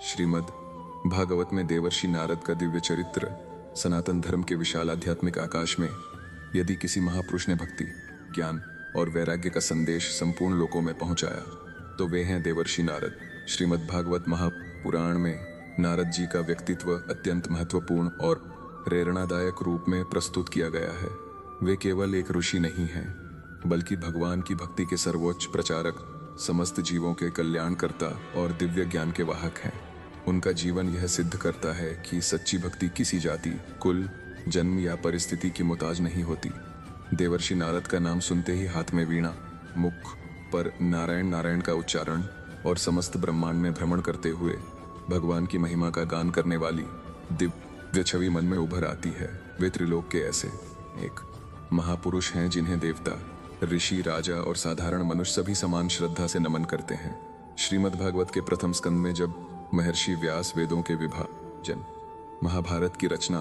श्रीमद् भागवत में देवर्षि नारद का दिव्य चरित्र सनातन धर्म के विशाल आध्यात्मिक आकाश में यदि किसी महापुरुष ने भक्ति, ज्ञान और वैराग्य का संदेश संपूर्ण लोकों में पहुंचाया तो वे हैं देवर्षि नारद। श्रीमद् भागवत महापुराण में नारद जी का व्यक्तित्व अत्यंत महत्वपूर्ण और प्रेरणादायक रूप में प्रस्तुत किया गया है। वे केवल एक ऋषि नहीं हैं, बल्कि भगवान की भक्ति के सर्वोच्च प्रचारक, समस्त जीवों के कल्याणकर्ता और दिव्य ज्ञान के वाहक हैं। उनका जीवन यह सिद्ध करता है कि सच्ची भक्ति किसी जाति, कुल, जन्म या परिस्थिति की मोहताज नहीं होती। देवर्षि नारद का नाम सुनते ही हाथ में वीणा, मुख पर नारायण नारायण का उच्चारण और समस्त ब्रह्मांड में भ्रमण करते हुए भगवान की महिमा का गान करने वाली दिव्य छवि मन में उभर आती है। वे त्रिलोक के ऐसे एक महापुरुष हैं जिन्हें देवता, ऋषि, राजा और साधारण मनुष्य सभी समान श्रद्धा से नमन करते हैं। श्रीमद् भागवत के प्रथम स्कंद में जब महर्षि व्यास वेदों के विभाजन, महाभारत की रचना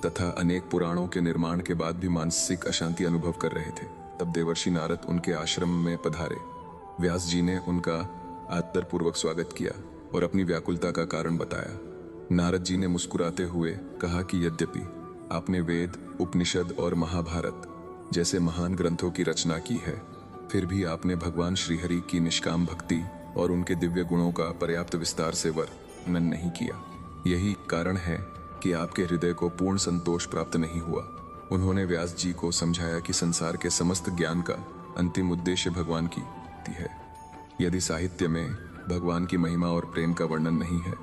तथा अनेक पुराणों के निर्माण के बाद भी मानसिक अशांति अनुभव कर रहे थे, तब देवर्षि नारद उनके आश्रम में पधारे। व्यास जी ने उनका आदरपूर्वक स्वागत किया और अपनी व्याकुलता का कारण बताया। नारद जी ने मुस्कुराते हुए कहा कि यद्यपि आपने वेद, उपनिषद और महाभारत जैसे महान ग्रंथों की रचना की है, फिर भी आपने भगवान श्रीहरि की निष्काम भक्ति और उनके दिव्य गुणों का पर्याप्त विस्तार से वर्णन नहीं किया। यही कारण है कि आपके हृदय को पूर्ण संतोष प्राप्त नहीं हुआ। उन्होंने व्यास जी को समझाया कि संसार के समस्त ज्ञान का अंतिम उद्देश्य भगवान की भक्ति है। यदि साहित्य में भगवान की महिमा और प्रेम का वर्णन नहीं है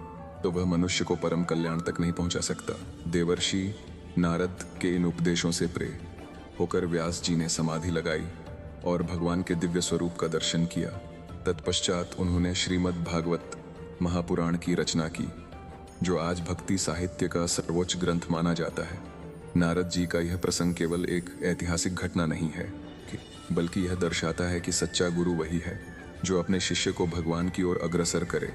तो वह मनुष्य को परम कल्याण तक नहीं पहुंचा सकता। देवर्षि नारद के इन उपदेशों से प्रेरित होकर व्यास जी ने समाधि लगाई और भगवान के दिव्य स्वरूप का दर्शन किया। तत्पश्चात उन्होंने श्रीमद् भागवत महापुराण की रचना की, जो आज भक्ति साहित्य का सर्वोच्च ग्रंथ माना जाता है। नारद जी का यह प्रसंग केवल एक ऐतिहासिक घटना नहीं है, बल्कि यह दर्शाता है कि सच्चा गुरु वही है जो अपने शिष्य को भगवान की ओर अग्रसर करे।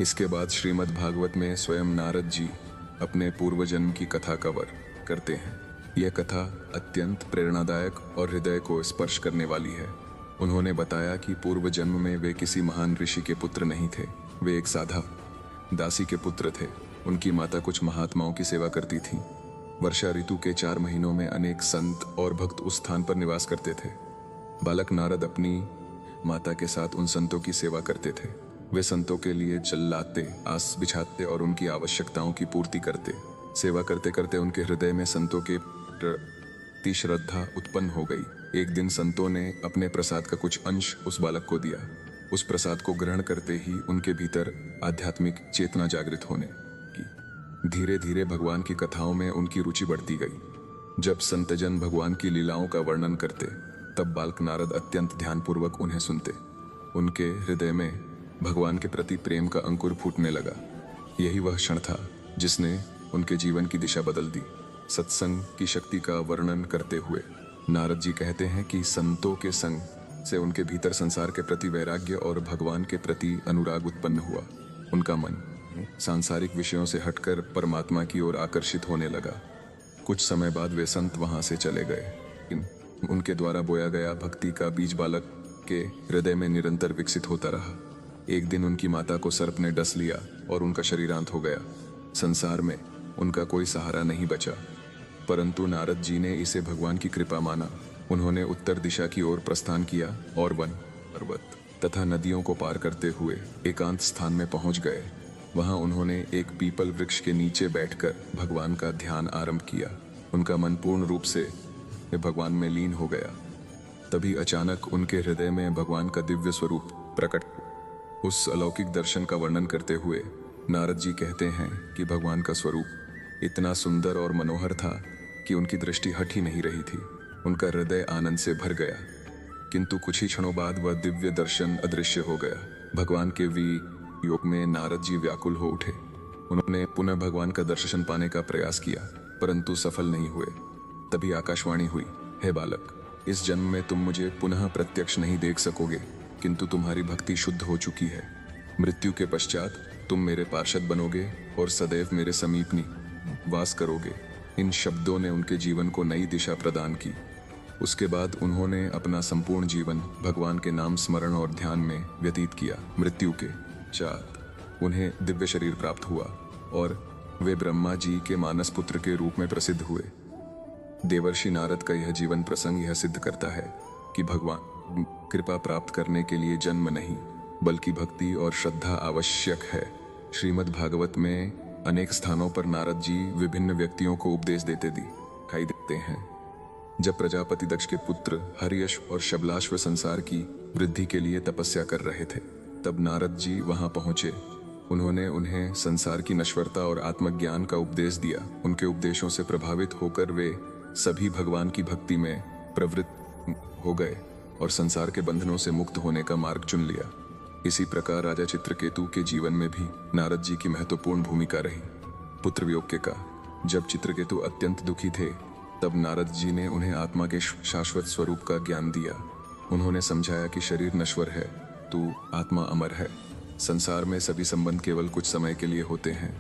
इसके बाद श्रीमद् भागवत में स्वयं नारद जी अपने पूर्व जन्म की कथा कवर करते हैं। यह कथा अत्यंत प्रेरणादायक और हृदय को स्पर्श करने वाली है। उन्होंने बताया कि पूर्व जन्म में वे किसी महान ऋषि के पुत्र नहीं थे, वे एक साधा दासी के पुत्र थे। उनकी माता कुछ महात्माओं की सेवा करती थी। वर्षा ऋतु के 4 महीनों में अनेक संत और भक्त उस स्थान पर निवास करते थे। बालक नारद अपनी माता के साथ उन संतों की सेवा करते थे। वे संतों के लिए जल लाते, आस बिछाते और उनकी आवश्यकताओं की पूर्ति करते। सेवा करते करते उनके हृदय में संतों के प्रति श्रद्धा उत्पन्न हो गई। एक दिन संतों ने अपने प्रसाद का कुछ अंश उस बालक को दिया। उस प्रसाद को ग्रहण करते ही उनके भीतर आध्यात्मिक चेतना जागृत होने की। धीरे धीरे भगवान की कथाओं में उनकी रुचि बढ़ती गई। जब संतजन भगवान की लीलाओं का वर्णन करते, तब बालक नारद अत्यंत ध्यानपूर्वक उन्हें सुनते। उनके हृदय में भगवान के प्रति प्रेम का अंकुर फूटने लगा। यही वह क्षण था जिसने उनके जीवन की दिशा बदल दी। सत्संग की शक्ति का वर्णन करते हुए नारद जी कहते हैं कि संतों के संग से उनके भीतर संसार के प्रति वैराग्य और भगवान के प्रति अनुराग उत्पन्न हुआ। उनका मन सांसारिक विषयों से हटकर परमात्मा की ओर आकर्षित होने लगा। कुछ समय बाद वे संत वहां से चले गए। उनके द्वारा बोया गया भक्ति का बीज बालक के हृदय में निरंतर विकसित होता रहा। एक दिन उनकी माता को सर्प ने डस लिया और उनका शरीरांत हो गया। संसार में उनका कोई सहारा नहीं बचा, परंतु नारद जी ने इसे भगवान की कृपा माना। उन्होंने उत्तर दिशा की ओर प्रस्थान किया और वन, पर्वत तथा नदियों को पार करते हुए एकांत स्थान में पहुंच गए। वहां उन्होंने एक पीपल वृक्ष के नीचे बैठकर भगवान का ध्यान आरंभ किया। उनका मन पूर्ण रूप से भगवान में लीन हो गया। तभी अचानक उनके हृदय में भगवान का दिव्य स्वरूप प्रकट। उस अलौकिक दर्शन का वर्णन करते हुए नारद जी कहते हैं कि भगवान का स्वरूप इतना सुंदर और मनोहर था कि उनकी दृष्टि हट ही नहीं रही थी। उनका हृदय आनंद से भर गया, किंतु कुछ ही क्षणों बाद वह दिव्य दर्शन अदृश्य हो गया। भगवान के वियोग में नारद जी व्याकुल हो उठे। उन्होंने पुनः भगवान का दर्शन पाने का प्रयास किया, परंतु सफल नहीं हुए। तभी आकाशवाणी हुई, हे बालक, इस जन्म में तुम मुझे पुनः प्रत्यक्ष नहीं देख सकोगे, किंतु तुम्हारी भक्ति शुद्ध हो चुकी है। मृत्यु के पश्चात तुम मेरे पार्षद बनोगे और सदैव मेरे समीप निवास करोगे। इन शब्दों ने उनके जीवन को नई दिशा प्रदान की। उसके बाद उन्होंने अपना संपूर्ण जीवन भगवान के नाम स्मरण और ध्यान में व्यतीत किया। मृत्यु के पश्चात उन्हें दिव्य शरीर प्राप्त हुआ और वे ब्रह्मा जी के मानस पुत्र के रूप में प्रसिद्ध हुए। देवर्षि नारद का यह जीवन प्रसंग यह सिद्ध करता है कि भगवान कृपा प्राप्त करने के लिए जन्म नहीं बल्कि भक्ति और श्रद्धा आवश्यक है। श्रीमद् भागवत में अनेक स्थानों पर नारद जी विभिन्न व्यक्तियों को उपदेश देते दिखाई देते हैं। जब प्रजापति दक्ष के पुत्र हर्यश और शबलाश्व संसार की वृद्धि के लिए तपस्या कर रहे थे, तब नारद जी वहां पहुंचे। उन्होंने उन्हें संसार की नश्वरता और आत्मज्ञान का उपदेश दिया। उनके उपदेशों से प्रभावित होकर वे सभी भगवान की भक्ति में प्रवृत्त हो गए और संसार के बंधनों से मुक्त होने का मार्ग चुन लिया। इसी प्रकार राजा चित्रकेतु के जीवन में भी नारद जी की महत्वपूर्ण भूमिका रही। पुत्र वियोग के का जब चित्रकेतु अत्यंत दुखी थे, तब नारद जी ने उन्हें आत्मा के शाश्वत स्वरूप का ज्ञान दिया। उन्होंने समझाया कि शरीर नश्वर है, तू आत्मा अमर है। संसार में सभी संबंध केवल कुछ समय के लिए होते हैं।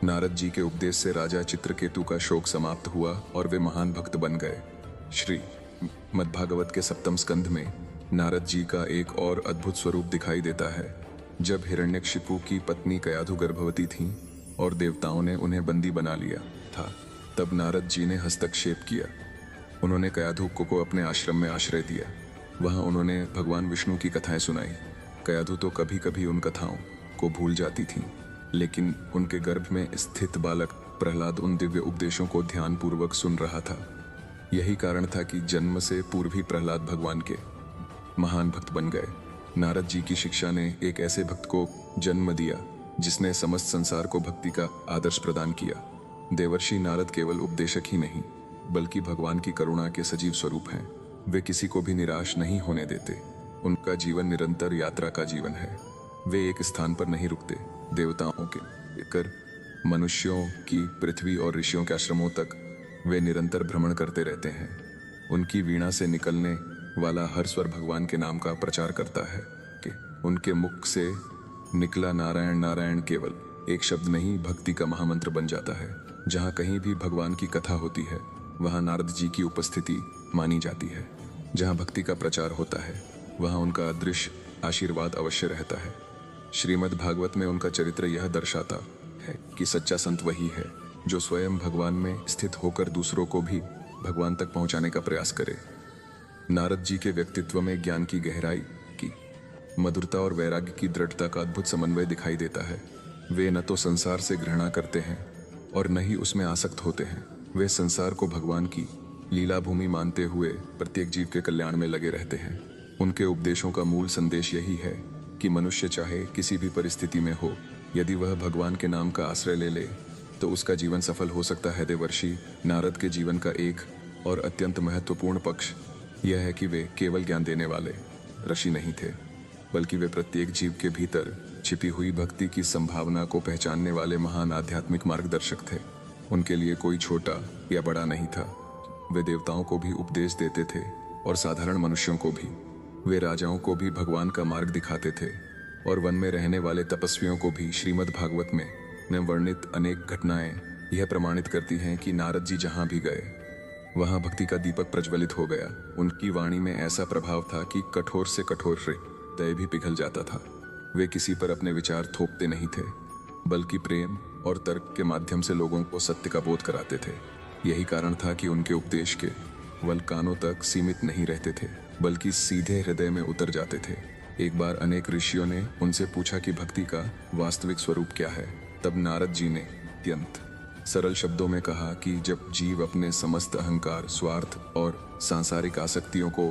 नारद जी के उपदेश से राजा चित्रकेतु का शोक समाप्त हुआ और वे महान भक्त बन गए। श्री मद्भागवत के सप्तम स्कंध में नारद जी का एक और अद्भुत स्वरूप दिखाई देता है। जब हिरण्यकशिपु की पत्नी कयाधु गर्भवती थीं और देवताओं ने उन्हें बंदी बना लिया था, तब नारद जी ने हस्तक्षेप किया। उन्होंने कयाधु को अपने आश्रम में आश्रय दिया। वहां उन्होंने भगवान विष्णु की कथाएं सुनाई। कयाधु तो कभी कभी उन कथाओं को भूल जाती थीं, लेकिन उनके गर्भ में स्थित बालक प्रहलाद उन दिव्य उपदेशों को ध्यानपूर्वक सुन रहा था। यही कारण था कि जन्म से पूर्व ही प्रहलाद भगवान के महान भक्त बन गए। नारद जी की शिक्षा ने एक ऐसे भक्त को जन्म दिया जिसने समस्त संसार को भक्ति का आदर्श प्रदान किया। देवर्षि नारद केवल उपदेशक ही नहीं बल्कि भगवान की करुणा के सजीव स्वरूप हैं। वे किसी को भी निराश नहीं होने देते। उनका जीवन निरंतर यात्रा का जीवन है। वे एक स्थान पर नहीं रुकते। देवताओं के लेकर मनुष्यों की पृथ्वी और ऋषियों के आश्रमों तक वे निरंतर भ्रमण करते रहते हैं। उनकी वीणा से निकलने वाला हर स्वर भगवान के नाम का प्रचार करता है कि उनके मुख से निकला नारायण नारायण केवल एक शब्द नहीं, भक्ति का महामंत्र बन जाता है। जहाँ कहीं भी भगवान की कथा होती है, वहाँ नारद जी की उपस्थिति मानी जाती है। जहाँ भक्ति का प्रचार होता है, वहाँ उनका अदृश्य आशीर्वाद अवश्य रहता है। श्रीमद् भागवत में उनका चरित्र यह दर्शाता है कि सच्चा संत वही है जो स्वयं भगवान में स्थित होकर दूसरों को भी भगवान तक पहुंचाने का प्रयास करे। नारद जी के व्यक्तित्व में ज्ञान की गहराई की मधुरता और वैराग्य की दृढ़ता का अद्भुत समन्वय दिखाई देता है। वे न तो संसार से घृणा करते हैं और न ही उसमें आसक्त होते हैं। वे संसार को भगवान की लीला भूमि मानते हुए प्रत्येक जीव के कल्याण में लगे रहते हैं। उनके उपदेशों का मूल संदेश यही है कि मनुष्य चाहे किसी भी परिस्थिति में हो, यदि वह भगवान के नाम का आश्रय ले ले तो उसका जीवन सफल हो सकता है। देवर्षि नारद के जीवन का एक और अत्यंत महत्वपूर्ण पक्ष यह है कि वे केवल ज्ञान देने वाले ऋषि नहीं थे, बल्कि वे प्रत्येक जीव के भीतर छिपी हुई भक्ति की संभावना को पहचानने वाले महान आध्यात्मिक मार्गदर्शक थे। उनके लिए कोई छोटा या बड़ा नहीं था। वे देवताओं को भी उपदेश देते थे और साधारण मनुष्यों को भी। वे राजाओं को भी भगवान का मार्ग दिखाते थे और वन में रहने वाले तपस्वियों को भी। श्रीमद् भागवत में वर्णित अनेक घटनाएं यह प्रमाणित करती हैं कि नारद जी जहां भी गए वहां भक्ति का दीपक प्रज्वलित हो गया। उनकी वाणी में ऐसा प्रभाव था कि कठोर से कठोर हृदय भी पिघल जाता था। वे किसी पर अपने विचार थोपते नहीं थे, बल्कि प्रेम और तर्क के माध्यम से लोगों को सत्य का बोध कराते थे। यही कारण था कि उनके उपदेश के केवल कानों तक सीमित नहीं रहते थे, बल्कि सीधे हृदय में उतर जाते थे। एक बार अनेक ऋषियों ने उनसे पूछा कि भक्ति का वास्तविक स्वरूप क्या है। तब नारद जी ने अत्यंत सरल शब्दों में कहा कि जब जीव अपने समस्त अहंकार, स्वार्थ और सांसारिक आसक्तियों को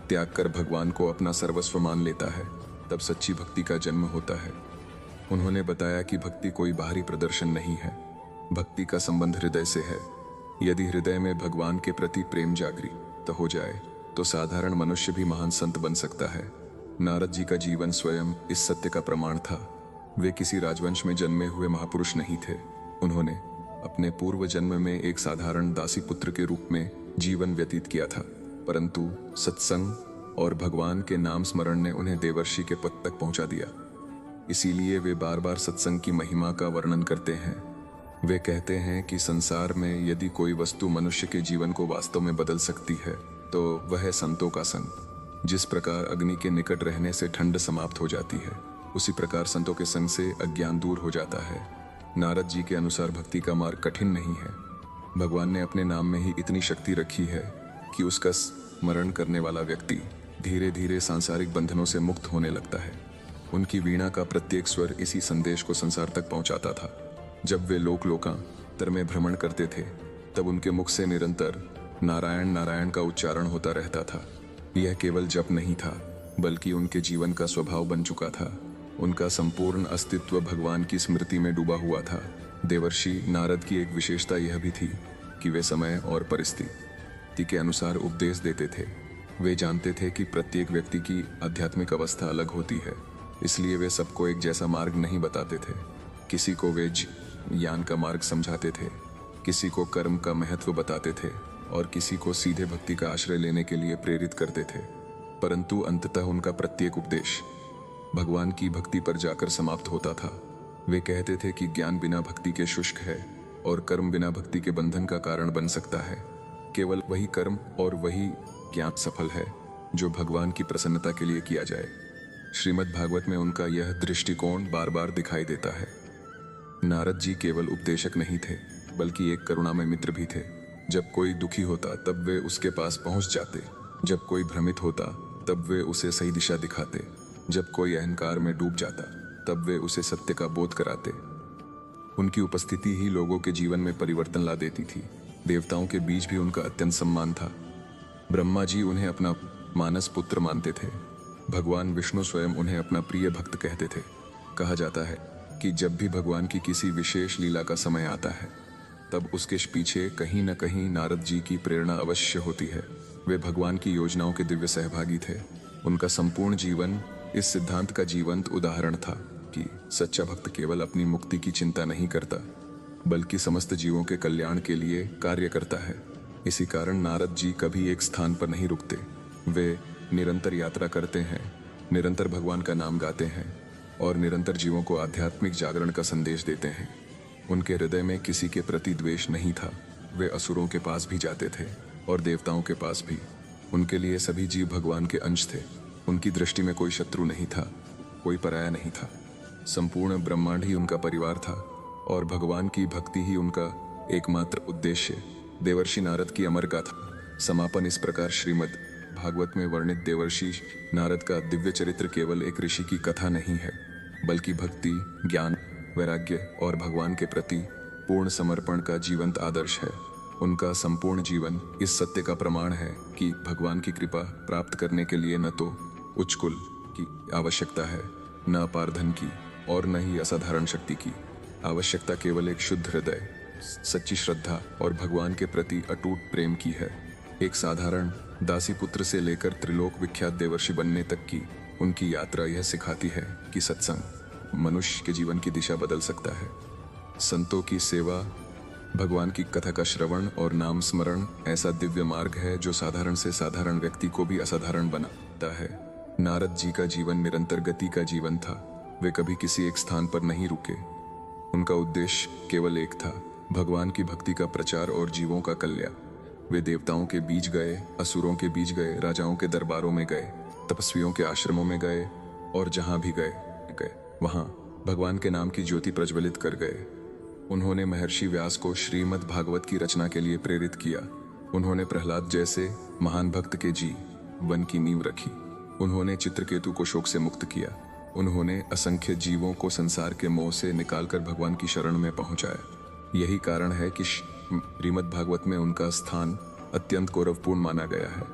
त्याग कर भगवान को अपना सर्वस्व मान लेता है, तब सच्ची भक्ति का जन्म होता है। उन्होंने बताया कि भक्ति कोई बाहरी प्रदर्शन नहीं है, भक्ति का संबंध हृदय से है। यदि हृदय में भगवान के प्रति प्रेम जागृत हो जाए तो साधारण मनुष्य भी महान संत बन सकता है। नारद जी का जीवन स्वयं इस सत्य का प्रमाण था। वे किसी राजवंश में जन्मे हुए महापुरुष नहीं थे। उन्होंने अपने पूर्व जन्म में एक साधारण दासी पुत्र के रूप में जीवन व्यतीत किया था, परंतु सत्संग और भगवान के नाम स्मरण ने उन्हें देवर्षि के पद तक पहुंचा दिया। इसीलिए वे बार बार सत्संग की महिमा का वर्णन करते हैं। वे कहते हैं कि संसार में यदि कोई वस्तु मनुष्य के जीवन को वास्तव में बदल सकती है तो वह है संतों का संग। जिस प्रकार अग्नि के निकट रहने से ठंड समाप्त हो जाती है, उसी प्रकार संतों के संग से अज्ञान दूर हो जाता है। नारद जी के अनुसार भक्ति का मार्ग कठिन नहीं है। भगवान ने अपने नाम में ही इतनी शक्ति रखी है कि उसका स्मरण करने वाला व्यक्ति धीरे धीरे सांसारिक बंधनों से मुक्त होने लगता है। उनकी वीणा का प्रत्येक स्वर इसी संदेश को संसार तक पहुंचाता था। जब वे लोकांतर में भ्रमण करते थे तब उनके मुख से निरंतर नारायण नारायण का उच्चारण होता रहता था। यह केवल जप नहीं था, बल्कि उनके जीवन का स्वभाव बन चुका था। उनका संपूर्ण अस्तित्व भगवान की स्मृति में डूबा हुआ था। देवर्षि नारद की एक विशेषता यह भी थी कि वे समय और परिस्थिति के अनुसार उपदेश देते थे। वे जानते थे कि प्रत्येक व्यक्ति की आध्यात्मिक अवस्था अलग होती है, इसलिए वे सबको एक जैसा मार्ग नहीं बताते थे। किसी को वे ज्ञान का मार्ग समझाते थे, किसी को कर्म का महत्व बताते थे और किसी को सीधे भक्ति का आश्रय लेने के लिए प्रेरित करते थे। परंतु अंततः उनका प्रत्येक उपदेश भगवान की भक्ति पर जाकर समाप्त होता था। वे कहते थे कि ज्ञान बिना भक्ति के शुष्क है और कर्म बिना भक्ति के बंधन का कारण बन सकता है। केवल वही कर्म और वही ज्ञान सफल है जो भगवान की प्रसन्नता के लिए किया जाए। श्रीमद् भागवत में उनका यह दृष्टिकोण बार बार दिखाई देता है। नारद जी केवल उपदेशक नहीं थे, बल्कि एक करुणामय मित्र भी थे। जब कोई दुखी होता तब वे उसके पास पहुंच जाते, जब कोई भ्रमित होता तब वे उसे सही दिशा दिखाते, जब कोई अहंकार में डूब जाता तब वे उसे सत्य का बोध कराते। उनकी उपस्थिति ही लोगों के जीवन में परिवर्तन ला देती थी। देवताओं के बीच भी उनका अत्यंत सम्मान था। ब्रह्मा जी उन्हें अपना मानस पुत्र मानते थे। भगवान विष्णु स्वयं उन्हें अपना प्रिय भक्त कहते थे। कहा जाता है कि जब भी भगवान की किसी विशेष लीला का समय आता है तब उसके पीछे कहीं न कहीं नारद जी की प्रेरणा अवश्य होती है। वे भगवान की योजनाओं के दिव्य सहभागी थे। उनका संपूर्ण जीवन इस सिद्धांत का जीवंत उदाहरण था कि सच्चा भक्त केवल अपनी मुक्ति की चिंता नहीं करता, बल्कि समस्त जीवों के कल्याण के लिए कार्य करता है। इसी कारण नारद जी कभी एक स्थान पर नहीं रुकते। वे निरंतर यात्रा करते हैं, निरंतर भगवान का नाम गाते हैं और निरंतर जीवों को आध्यात्मिक जागरण का संदेश देते हैं। उनके हृदय में किसी के प्रति द्वेष नहीं था। वे असुरों के पास भी जाते थे और देवताओं के पास भी। उनके लिए सभी जीव भगवान के अंश थे। उनकी दृष्टि में कोई शत्रु नहीं था, कोई पराया नहीं था। संपूर्ण ब्रह्मांड ही उनका परिवार था और भगवान की भक्ति ही उनका एकमात्र उद्देश्य। देवर्षि नारद की अमर गाथा समापन इस प्रकार। श्रीमद् भागवत में वर्णित देवर्षि नारद का दिव्य चरित्र केवल एक ऋषि की कथा नहीं है, बल्कि भक्ति, ज्ञान, वैराग्य और भगवान के प्रति पूर्ण समर्पण का जीवंत आदर्श है। उनका संपूर्ण जीवन इस सत्य का प्रमाण है कि भगवान की कृपा प्राप्त करने के लिए न तो उच्च कुल की आवश्यकता है, न अपार धन की और न ही असाधारण शक्ति की। आवश्यकता केवल एक शुद्ध हृदय, सच्ची श्रद्धा और भगवान के प्रति अटूट प्रेम की है। एक साधारण दासी पुत्र से लेकर त्रिलोक विख्यात देवर्षि बनने तक की उनकी यात्रा यह सिखाती है कि सत्संग मनुष्य के जीवन की दिशा बदल सकता है। संतों की सेवा, भगवान की कथा का श्रवण और नाम स्मरण ऐसा दिव्य मार्ग है जो साधारण से साधारण व्यक्ति को भी असाधारण बनाता है। नारद जी का जीवन निरंतर गति का जीवन था। वे कभी किसी एक स्थान पर नहीं रुके। उनका उद्देश्य केवल एक था, भगवान की भक्ति का प्रचार और जीवों का कल्याण। वे देवताओं के बीच गए, असुरों के बीच गए, राजाओं के दरबारों में गए, तपस्वियों के आश्रमों में गए और जहां भी गए वहां भगवान के नाम की ज्योति प्रज्वलित कर गए। उन्होंने महर्षि व्यास को श्रीमद् भागवत की रचना के लिए प्रेरित किया। उन्होंने प्रहलाद जैसे महान भक्त के जीवन की नींव रखी। उन्होंने चित्रकेतु को शोक से मुक्त किया। उन्होंने असंख्य जीवों को संसार के मोह से निकालकर भगवान की शरण में पहुंचाया। यही कारण है कि श्रीमद् भागवत में उनका स्थान अत्यंत गौरवपूर्ण माना गया है।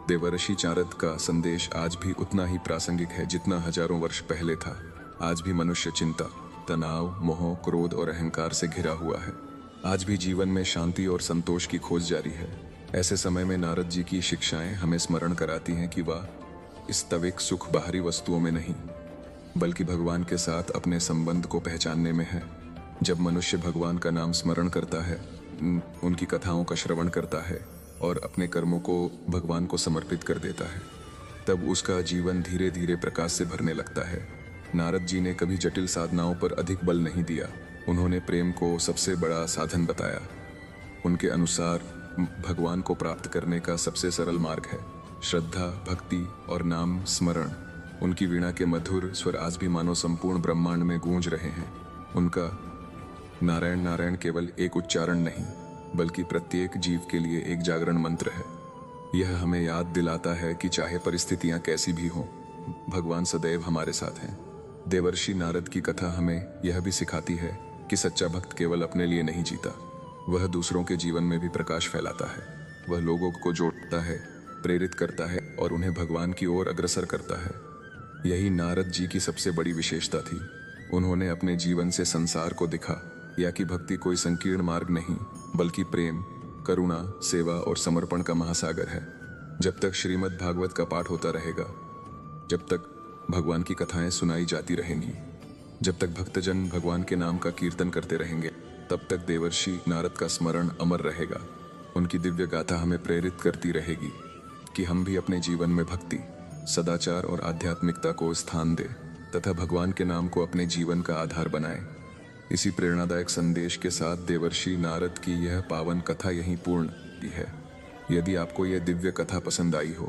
देवर्षि नारद का संदेश आज भी उतना ही प्रासंगिक है जितना हजारों वर्ष पहले था। आज भी मनुष्य चिंता, तनाव, मोह, क्रोध और अहंकार से घिरा हुआ है। आज भी जीवन में शांति और संतोष की खोज जारी है। ऐसे समय में नारद जी की शिक्षाएं हमें स्मरण कराती हैं कि वह वास्तविक सुख बाहरी वस्तुओं में नहीं, बल्कि भगवान के साथ अपने संबंध को पहचानने में है। जब मनुष्य भगवान का नाम स्मरण करता है, उनकी कथाओं का श्रवण करता है और अपने कर्मों को भगवान को समर्पित कर देता है, तब उसका जीवन धीरे धीरे प्रकाश से भरने लगता है। नारद जी ने कभी जटिल साधनाओं पर अधिक बल नहीं दिया। उन्होंने प्रेम को सबसे बड़ा साधन बताया। उनके अनुसार भगवान को प्राप्त करने का सबसे सरल मार्ग है श्रद्धा, भक्ति और नाम स्मरण। उनकी वीणा के मधुर स्वर आज भी मानो संपूर्ण ब्रह्मांड में गूंज रहे हैं। उनका नारायण नारायण केवल एक उच्चारण नहीं, बल्कि प्रत्येक जीव के लिए एक जागरण मंत्र है। यह हमें याद दिलाता है कि चाहे परिस्थितियां कैसी भी हों, भगवान सदैव हमारे साथ हैं। देवर्षि नारद की कथा हमें यह भी सिखाती है कि सच्चा भक्त केवल अपने लिए नहीं जीता, वह दूसरों के जीवन में भी प्रकाश फैलाता है। वह लोगों को जोड़ता है, प्रेरित करता है और उन्हें भगवान की ओर अग्रसर करता है। यही नारद जी की सबसे बड़ी विशेषता थी। उन्होंने अपने जीवन से संसार को दिखा या कि भक्ति कोई संकीर्ण मार्ग नहीं, बल्कि प्रेम, करुणा, सेवा और समर्पण का महासागर है। जब तक श्रीमद् भागवत का पाठ होता रहेगा, जब तक भगवान की कथाएं सुनाई जाती रहेंगी, जब तक भक्तजन भगवान के नाम का कीर्तन करते रहेंगे, तब तक देवर्षि नारद का स्मरण अमर रहेगा। उनकी दिव्य गाथा हमें प्रेरित करती रहेगी कि हम भी अपने जीवन में भक्ति, सदाचार और आध्यात्मिकता को स्थान दें तथा भगवान के नाम को अपने जीवन का आधार बनाएं। इसी प्रेरणादायक संदेश के साथ देवर्षि नारद की यह पावन कथा यहीं पूर्ण की है। यदि आपको यह दिव्य कथा पसंद आई हो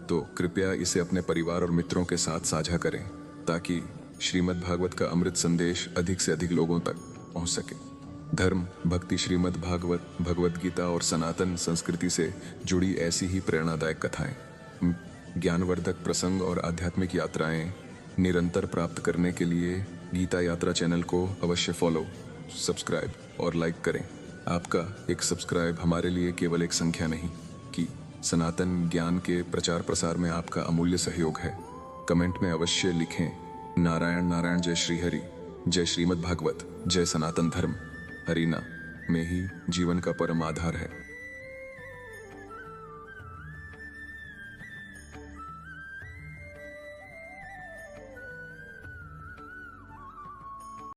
तो कृपया इसे अपने परिवार और मित्रों के साथ साझा करें, ताकि श्रीमद् भागवत का अमृत संदेश अधिक से अधिक लोगों तक पहुंच सके। धर्म, भक्ति, श्रीमद् भागवत, भगवद गीता और सनातन संस्कृति से जुड़ी ऐसी ही प्रेरणादायक कथाएं, ज्ञानवर्धक प्रसंग और आध्यात्मिक यात्राएं निरंतर प्राप्त करने के लिए गीता यात्रा चैनल को अवश्य फॉलो, सब्सक्राइब और लाइक करें। आपका एक सब्सक्राइब हमारे लिए केवल एक संख्या नहीं कि सनातन ज्ञान के प्रचार प्रसार में आपका अमूल्य सहयोग है। कमेंट में अवश्य लिखें, नारायण नारायण, जय श्री हरि, जय श्रीमद् भागवत, जय सनातन धर्म। हरिना में ही जीवन का परम आधार है।